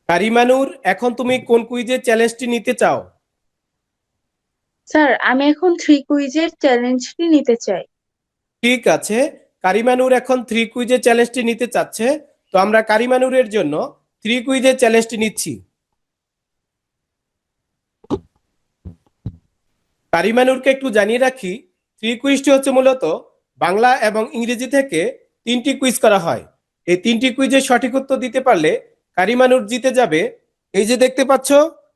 কারিমানুর, এখন তুমি কোন কুইজের চ্যালেঞ্জটি নিতে চাও? স্যার, আমি এখন 3 কুইজের চ্যালেঞ্জটি নিতে চাই। ঠিক আছে, কারিমানুর এখন 3 কুইজের চ্যালেঞ্জটি নিতে চাচ্ছে। তো আমরা কারিমানুরের জন্য 3 কুইজের চ্যালেঞ্জটি নিচ্ছি। কারিমানুরকে একটু জানিয়ে রাখি, 3 কুইজটি হচ্ছে মূলত বাংলা এবং ইংরেজি থেকে 3টি কুইজ করা হয়। এই 3টি কুইজের সঠিক উত্তর দিতে পারলে কারিমানুর জিতে যাবে। এই যে দেখতে পাচ্ছ,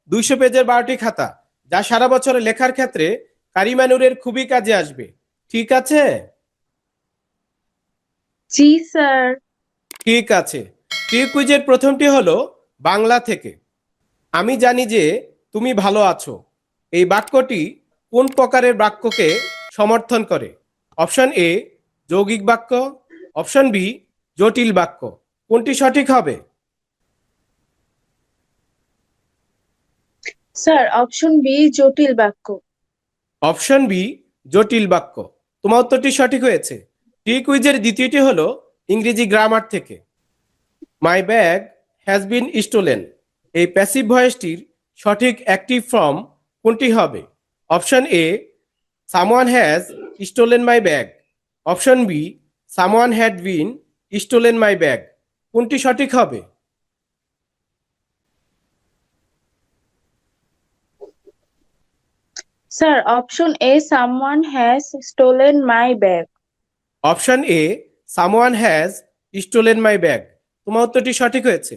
200 পেজের 12টি খাতা, যা সারা বছরে লেখার ক্ষেত্রে কারিমানুরের খুবই কাজে আসবে। ঠিক আছে? জি স্যার। ঠিক আছে। 3 কুইজের প্রথমটি হলো বাংলা থেকে। আমি জানি যে তুমি ভালো আছো, এই বাক্যটি কোন প্রকারের বাক্যকে সমর্থন করে? অপশন এ যৌগিক বাক্য, অপশন বি জটিল বাক্য। কোনটি সঠিক হবে? স্যার, অপশন বি জটিল বাক্য। অপশন বি জটিল বাক্য। তোমার উত্তরটি সঠিক হয়েছে। 3 কুইজের দ্বিতীয়টি হলো ইংরেজি গ্রামার থেকে। My bag has been stolen, এই প্যাসিভ ভয়েসটির সঠিক অ্যাক্টিভ ফর্ম কোনটি হবে? Option A someone has stolen my bag, option B someone had been stolen my bag. কোনটি সঠিক হবে? Sir, option A someone has stolen my bag. Option A someone has stolen my bag. তোমার উত্তরটি সঠিক হয়েছে।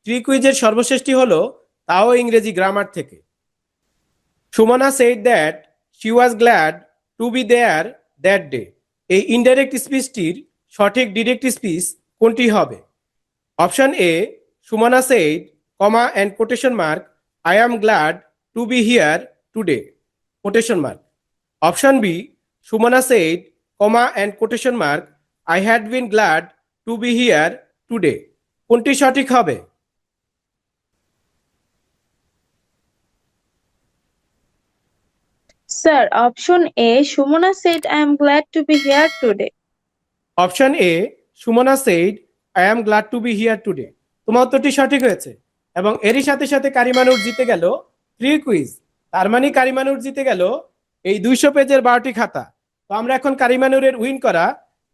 3 কুইজের সর্বশেষটি হলো তাও ইংরেজি গ্রামার থেকে। Sumana said that she was glad to be there that day, এই ইনডাইরেক্ট স্পিচটির সঠিক ডিরেক্ট স্পিচ কোনটি হবে? Option A Sumana said, comma and quotation mark, I am glad to be here today, quotation mark. Option B Sumana said, comma and quotation mark, I had been glad to be here today. কোনটি সঠিক হবে? Sir, option A Sumana said I am glad to be here today. Option A Sumana said I am glad to be here today. তোমার উত্তরটি সঠিক হয়েছে এবং এরই সাথে সাথে কারিমানুর জিতে গেল 3 কুইজ। তার মানে কারিমানুর জিতে গেল এই 200 পেজের 12টি খাতা। তো আমরা এখন কারিমানুরের উইন করা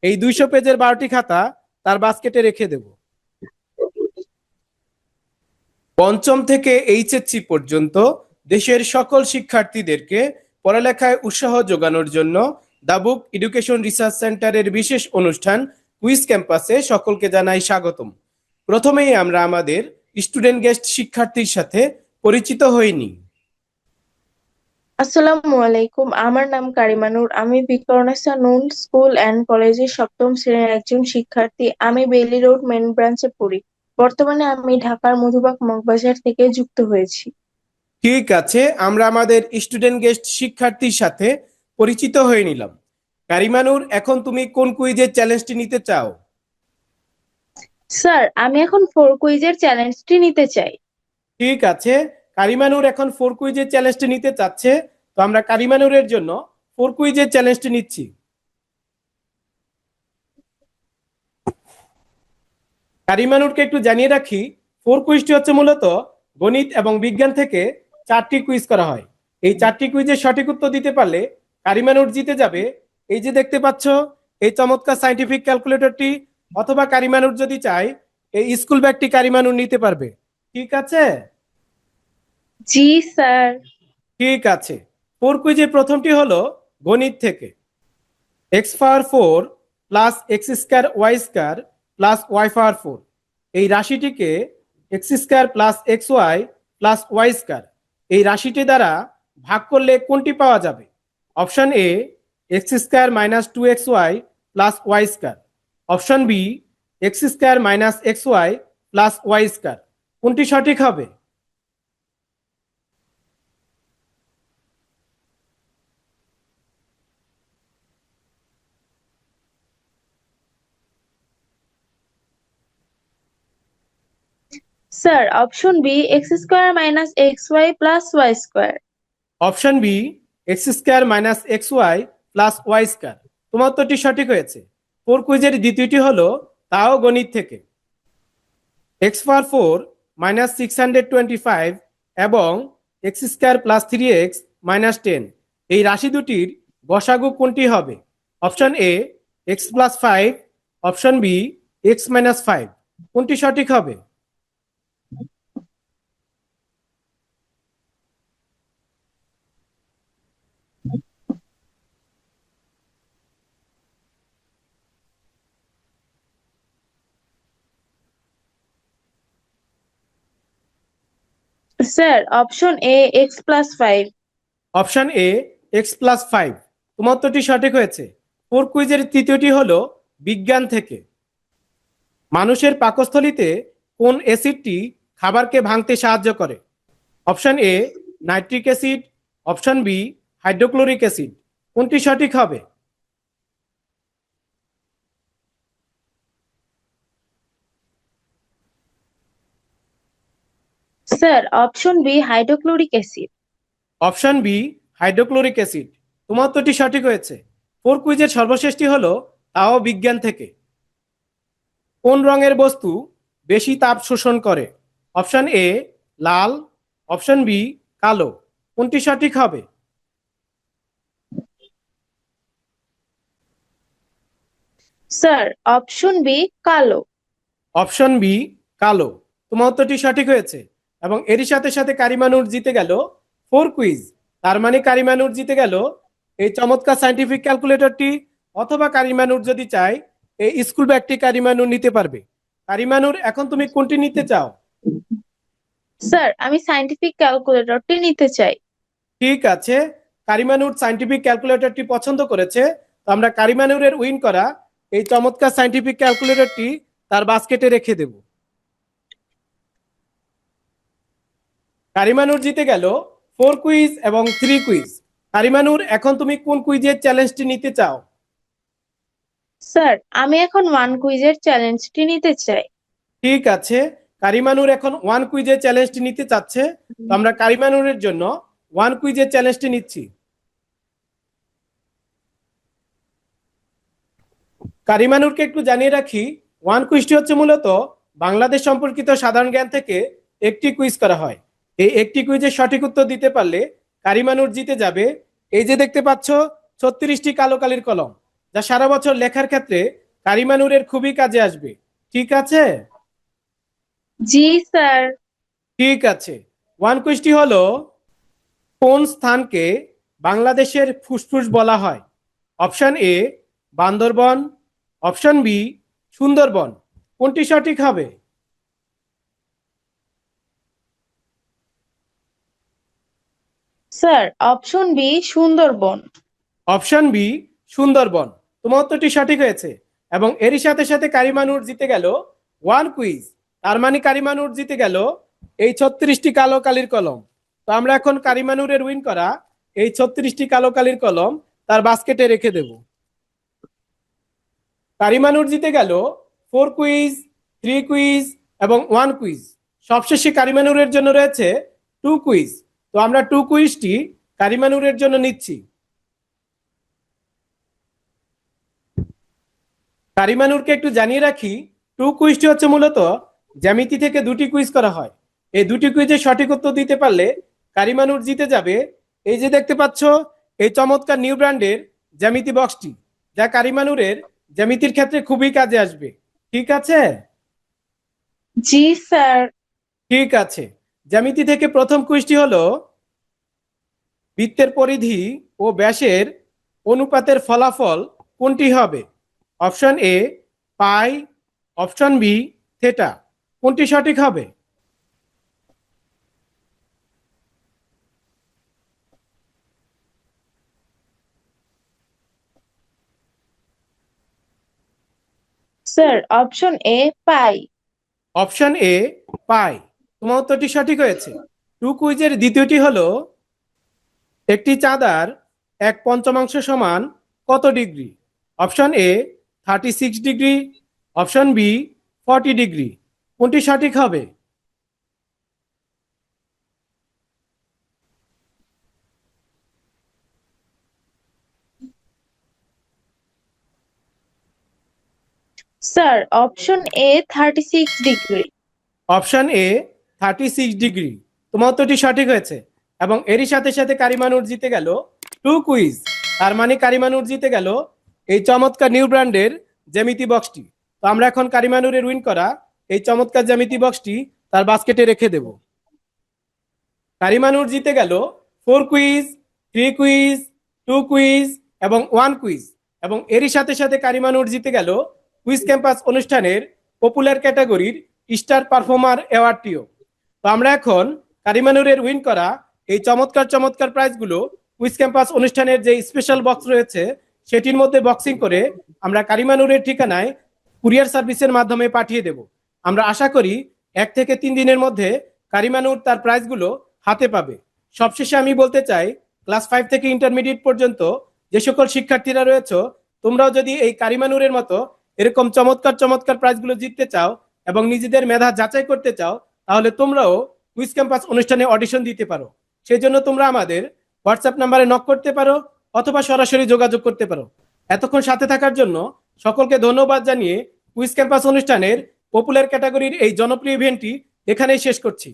এই 200 পেজের 12টি খাতা তার বাস্কেটে রেখে দেব। পঞ্চম থেকে এইচএসসি পর্যন্ত দেশের সকল শিক্ষার্থীদেরকে পড়ালেখায় উৎসাহ যোগানোর জন্য দ্য বুক এডুকেশন রিসার্চ সেন্টারের বিশেষ অনুষ্ঠান কুইজ ক্যাম্পাসে সকলকে জানাই স্বাগতম। প্রথমেই আমরা আমাদের স্টুডেন্ট গেস্ট শিক্ষার্থীর সাথে পরিচিত হইনি। আসসালামু আলাইকুম, আমার নাম কারিমানুর। আমি বিকর্ণেসা নুন স্কুল অ্যান্ড কলেজের 7ম শ্রেণীর একজন শিক্ষার্থী। আমি বেইলি রোড মেন ব্রাঞ্চে পড়ি। বর্তমানে আমি ঢাকার মধুবাগ মগবাজার থেকে যুক্ত হয়েছি। ঠিক আছে, আমরা আমাদের স্টুডেন্ট গেস্ট শিক্ষার্থীর সাথে পরিচিত হয়ে নিলাম। কারিমানুর, এখন তুমি কোন কুইজের চ্যালেঞ্জটি নিতে চাও? স্যার, আমি এখন 4 কুইজের চ্যালেঞ্জটি নিতে চাই। ঠিক আছে, কারিমানুর এখন 4 কুইজের চ্যালেঞ্জটি নিতে চাচ্ছে। তো আমরা কারিমানুরের জন্য 4 কুইজের চ্যালেঞ্জটি নিচ্ছি। কারিমানুরকে একটু জানিয়ে রাখি, 4 কুইজটি হচ্ছে মূলত গণিত এবং বিজ্ঞান থেকে 4টি কুইজ করা হয়। এই 4টি কুইজের সঠিক উত্তর দিতে পারলে কারিমানুর জিতে যাবে। এই যে দেখতে পাচ্ছ এই চমৎকার সাইন্টিফিক ক্যালকুলেটরটি, অথবা কারিমানুর যদি চায় এই স্কুল ব্যাগটি কারিমানুর নিতে পারবে। ঠিক আছে? জি স্যার। ঠিক আছে। 4 কুইজের প্রথমটি হলো গণিত থেকে। x⁴ plus x² y² plus y⁴, এই রাশিটিকে x² plus xy plus y², এই রাশিটি দ্বারা ভাগ করলে কোনটি পাওয়া যাবে? Option A x² minus 2xy plus y², option B x² minus xy plus y²। কোনটি সঠিক হবে? Sir, option B x² minus xy plus y²। Option B x² minus xy plus y²। তোমার উত্তরটি সঠিক হয়েছে। 4 কুইজের দ্বিতীয়টি হলো তাও গণিত থেকে। x⁴ মাইনাস 625 এবং x square plus 3x minus 10 এই রাশি দুটির গসাগু কোনটি হবে? Option A x plus 5, option B x minus 5। কোনটি সঠিক হবে? Sir option A x+5। Option A x plus 5। তোমার উত্তরটি সঠিক হয়েছে। ফোর কুইজের তৃতীয়টি হলো বিজ্ঞান থেকে। মানুষের পাকস্থলীতে কোন অ্যাসিডটি খাবারকে ভাঙতে সাহায্য করে? Option A nitric acid, option B hydrochloric acid. কোনটি সঠিক হবে? Sir option B hydrochloric acid. Option B hydrochloric acid. তোমার উত্তরটি সঠিক হয়েছে। ফোর কুইজের সর্বশেষটি হলো তাও বিজ্ঞান থেকে। কোন রঙের বস্তু বেশি তাপ শোষণ করে? অপশন এ লাল, অপশন বি কালো। কোনটি সঠিক হবে? স্যার অপশন বি কালো। অপশন বি কালো। তোমার উত্তরটি সঠিক হয়েছে এবং এরই সাথে সাথে কারিমানুর জিতে গেল ফোর কুইজ। তার মানে কারিমানুর জিতে গেল এই চমৎকার সায়েন্টিফিক ক্যালকুলেটরটি, অথবা কারিমানুর যদি চায় এই স্কুল ব্যাগটি কারিমানুর নিতে পারবে। কারিমানুর এখন তুমি কোনটি নিতে চাও? স্যার আমি সায়েন্টিফিক ক্যালকুলেটরটি নিতে চাই। ঠিক আছে, কারিমানুর সায়েন্টিফিক ক্যালকুলেটরটি পছন্দ করেছে। তো আমরা কারিমানুরের উইন করা এই চমৎকার সায়েন্টিফিক ক্যালকুলেটরটি তার বাস্কেটে রেখে দেব। কারিমানুর জিতে গেল ফোর কুইজ এবং থ্রি কুইজ। কারিমানুর এখন তুমি কোন কুইজের চ্যালেঞ্জটি নিতে চাও? স্যার আমি এখন ওয়ান কুইজের চ্যালেঞ্জটি নিতে চাই। ঠিক আছে, কারিমানুর এখন ওয়ান কুইজের চ্যালেঞ্জটি নিতে চাচ্ছে। তো আমরা কারিমানুরের জন্য ওয়ান কুইজের চ্যালেঞ্জটি নিচ্ছি। কারিমানুরকে একটু জানিয়ে রাখি, ওয়ান কুইজটি হচ্ছে মূলত বাংলাদেশ সম্পর্কিত সাধারণ জ্ঞান থেকে একটি কুইজ করা হয়। এই একটি কুইজের সঠিক উত্তর দিতে পারলে কারিমানুর জিতে যাবে এই যে দেখতে পাচ্ছ 36টি কালো কালির কলম, যা সারা বছর লেখার ক্ষেত্রে কারিমানুরের খুবই কাজে আসবে। ঠিক আছে? জি স্যার। ঠিক আছে, ওয়ান কুইজটি হলো কোন স্থানকে বাংলাদেশের ফুসফুস বলা হয়? Option A Bandarban, option B Sundarban. কোনটি সঠিক হবে? Sir option B Sundarban. Option B Sundarban. তোমার উত্তরটি সঠিক হয়েছে এবং এরই সাথে সাথে কারিমানুর জিতে গেল ওয়ান কুইজ। তার মানে কারিমানুর জিতে গেল এই 36টি কালো কালির কলম। তো আমরা এখন কারিমানুরের উইন করা এই 36টি কালো কালির কলম তার বাস্কেটে রেখে দেব। কারিমানুর জিতে গেল ফোর কুইজ, থ্রি কুইজ এবং ওয়ান কুইজ। সবশেষে কারিমানুরের জন্য রয়েছে টু কুইজ। তো আমরা টু কুইজটি কারিমানুরের জন্য নিচ্ছি। কারিমানুরকে একটু জানিয়ে রাখি, টু কুইজটি হচ্ছে মূলত জ্যামিতি থেকে দুটি কুইজ করা হয়। এই দুটি কুইজের সঠিক উত্তর দিতে পারলে কারিমানুর জিতে যাবে এই যে দেখতে পাচ্ছ এই চমৎকার নিউ ব্র্যান্ডের জ্যামিতি বক্সটি, যা কারিমানুরের জ্যামিতির ক্ষেত্রে খুবই কাজে আসবে। ঠিক আছে? জি স্যার। ঠিক আছে, জ্যামিতি থেকে প্রথম কুইজটি হলো বৃত্তের পরিধি ও ব্যাসের অনুপাতের ফলাফল কোনটি হবে? Option A pi, option B theta. কোনটি সঠিক হবে? Sir option A pi. Option A pi. তোমার উত্তরটি সঠিক হয়েছে। টু কুইজের দ্বিতীয়টি হলো একটি চাঁদার এক পঞ্চমাংশ সমান কত degree? Option A 36 degree, option B 40 degree. কোনটি সঠিক হবে? Sir option A 36 degree. Option A 36 degree. তোমার উত্তরটি সঠিক হয়েছে। এবং এরই সাথে সাথে কারিমানুর জিতে গেল 2 কুইজ। তার মানে কারিমানুর জিতে গেল এই চমৎকার নিউ ব্র্যান্ডের জ্যামিতি বক্সটি। তো আমরা এখন কারিমানুরের উইন করা এই চমৎকার জ্যামিতি বক্সটি তার বাস্কেটে রেখে দেব। কারিমানুর জিতে গেল 4 কুইজ, 3 কুইজ, 2 কুইজ এবং 1 কুইজ। এবং এরই সাথে সাথে কারিমানুর জিতে গেল কুইজ ক্যাম্পাস অনুষ্ঠানের পপুলার ক্যাটাগরির স্টার পারফর্মার অ্যাওয়ার্ডটিও। তো আমরা এখন কারিমানুরের উইন করা এই চমৎকার চমৎকার প্রাইজগুলো কুইজ ক্যাম্পাস অনুষ্ঠানের যে স্পেশাল বক্স রয়েছে সেটির মধ্যে বক্সিং করে আমরা কারিমানুরের ঠিকানায় কুরিয়ার সার্ভিসের মাধ্যমে পাঠিয়ে দেব। আমরা আশা করি 1 থেকে 3 দিনের মধ্যে কারিমানুর তার প্রাইজগুলো হাতে পাবে। সবশেষে আমি বলতে চাই, ক্লাস 5 থেকে ইন্টারমিডিয়েট পর্যন্ত যে সকল শিক্ষার্থীরা রয়েছে, তোমরাও যদি এই কারিমানুরের মতো এরকম চমৎকার চমৎকার প্রাইজগুলো জিততে চাও এবং নিজেদের মেধা যাচাই করতে চাও, তাহলে তোমরাও কুইজ ক্যাম্পাস অনুষ্ঠানে অডিশন দিতে পারো। সেই জন্য তোমরা আমাদের হোয়াটসঅ্যাপ নাম্বারে নক করতে পারো অথবা সরাসরি যোগাযোগ করতে পারো। এতক্ষণ সাথে থাকার জন্য সকলকে ধন্যবাদ জানিয়ে কুইজ ক্যাম্পাস অনুষ্ঠানের পপুলার ক্যাটাগরির এই জনপ্রিয় ইভেন্টটি এখানেই শেষ করছি।